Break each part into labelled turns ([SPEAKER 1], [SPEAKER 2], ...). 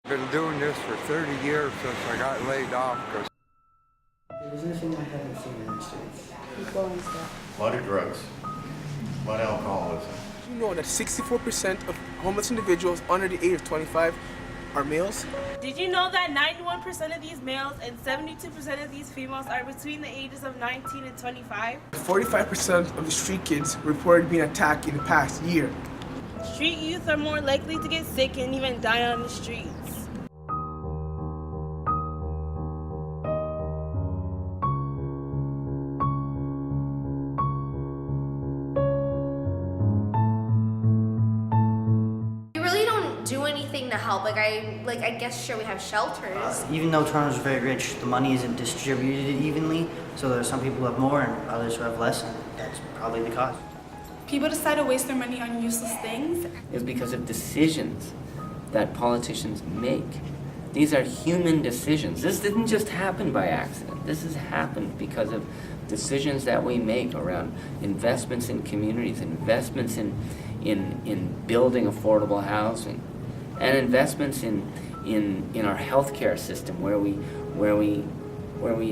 [SPEAKER 1] Been doing this for 30 years since I got laid off because
[SPEAKER 2] There's nothing I haven't seen in the streets.
[SPEAKER 3] People and stuff.
[SPEAKER 4] A lot of drugs, a lot of alcoholism.
[SPEAKER 5] You know that 64% of homeless individuals under the age of 25 are males?
[SPEAKER 3] Did you know that 91% of these males and 72% of these females are between the ages of 19 and 25?
[SPEAKER 5] 45% of the street kids reported being attacked in the past year.
[SPEAKER 3] Street youth are more likely to get sick and even die on the streets.
[SPEAKER 6] We really don't do anything to help. I guess sure we have shelters.
[SPEAKER 2] Even though Toronto's very rich, the money isn't distributed evenly, so there are some people who have more and others who have less, and that's probably the cause.
[SPEAKER 7] People decide to waste their money on useless things.
[SPEAKER 8] Is because of decisions that politicians make. These are human decisions. This didn't just happen by accident. This has happened because of decisions that we make around investments in communities, investments in building affordable housing, and investments in our healthcare system where we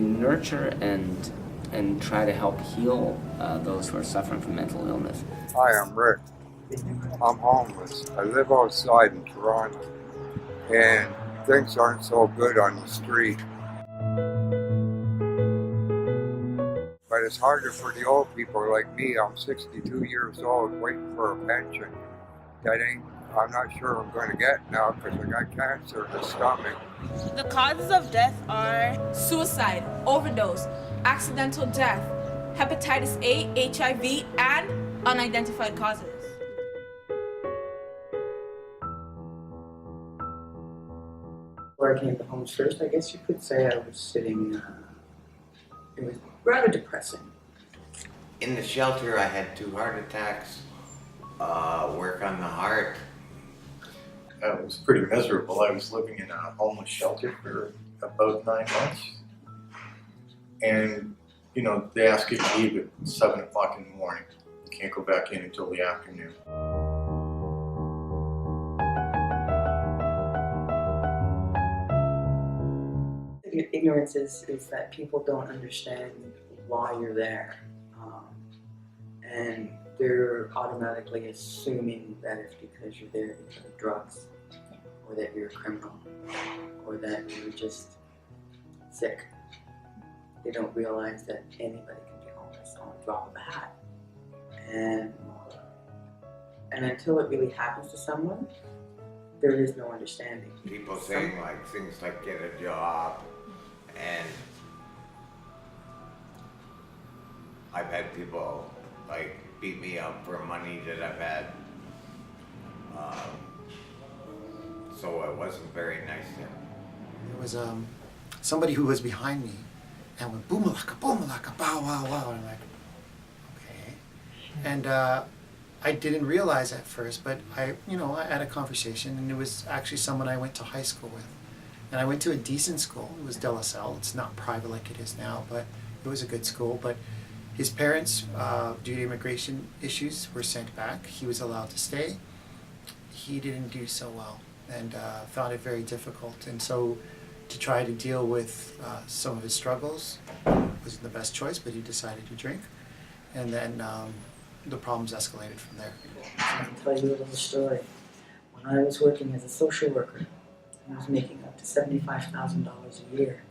[SPEAKER 8] nurture and try to help heal those who are suffering from mental illness.
[SPEAKER 1] Hi, I'm Rick. I'm homeless. I live outside in Toronto, and things aren't so good on the street. But it's harder for the old people like me. I'm 62 years old, waiting for a pension. I'm not sure I'm going to get now because I got cancer in the stomach.
[SPEAKER 3] The causes of death are
[SPEAKER 7] Suicide, overdose, accidental death, hepatitis A, HIV, and unidentified causes.
[SPEAKER 2] Before I came to Homes First, I guess you could say I was sitting, it was rather depressing.
[SPEAKER 9] In the shelter, I had 2 heart attacks, work on the heart.
[SPEAKER 4] It was pretty miserable. I was living in a homeless shelter for about 9 months. And, you know, they ask you to leave at 7 o'clock in the morning. You can't go back in until the afternoon.
[SPEAKER 2] Ignorance is that people don't understand why you're there. And they're automatically assuming that it's because you're there because of drugs, or that you're a criminal, or that you're just sick. They don't realize that anybody can be homeless on a drop of a hat. And until it really happens to someone, there is no understanding.
[SPEAKER 9] People saying like things like get a job, and I've had people like beat me up for money that I've had. So it wasn't very nice to him.
[SPEAKER 10] There was somebody who was behind me and went boomalaka, bow, wow, wow. And I'm like, okay. And I didn't realize at first, but I had a conversation, and it was actually someone I went to high school with. And I went to a decent school. It was De La Salle. It's not private like it is now, but it was a good school. But his parents, due to immigration issues, were sent back. He was allowed to stay. He didn't do so well, and found it very difficult. And so to try to deal with some of his struggles wasn't the best choice, but he decided to drink. And then the problems escalated from there.
[SPEAKER 2] I can tell you a little story. When I was working as a social worker, I was making up to $75,000 a year.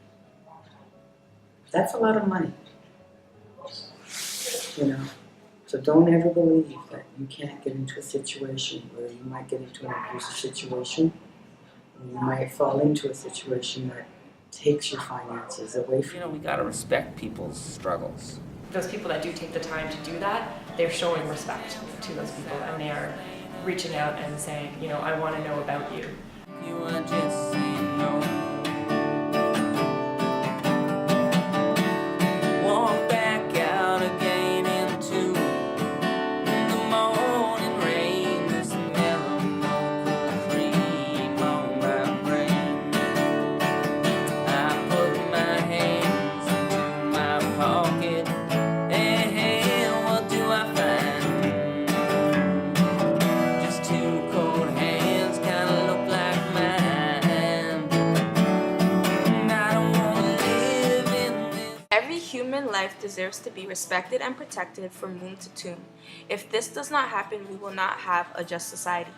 [SPEAKER 2] That's a lot of money. You know, so don't ever believe that you can't get into a situation where you might get into an abusive situation, or you might fall into a situation that takes your finances away from you.
[SPEAKER 8] We gotta respect people's struggles.
[SPEAKER 11] Those people that do take the time to do that, they're showing respect to those people, and they are reaching out and saying, I want to know about you.
[SPEAKER 8] You are just saying no. Walk back out again into the morning rain. The smell of cream on my brain. I put my hands into my pocket. Hey, what do I find? Just 2 cold hands, kinda look like mine.
[SPEAKER 7] human life deserves to be respected and protected from womb to tomb. If this does not happen, we will not have a just society.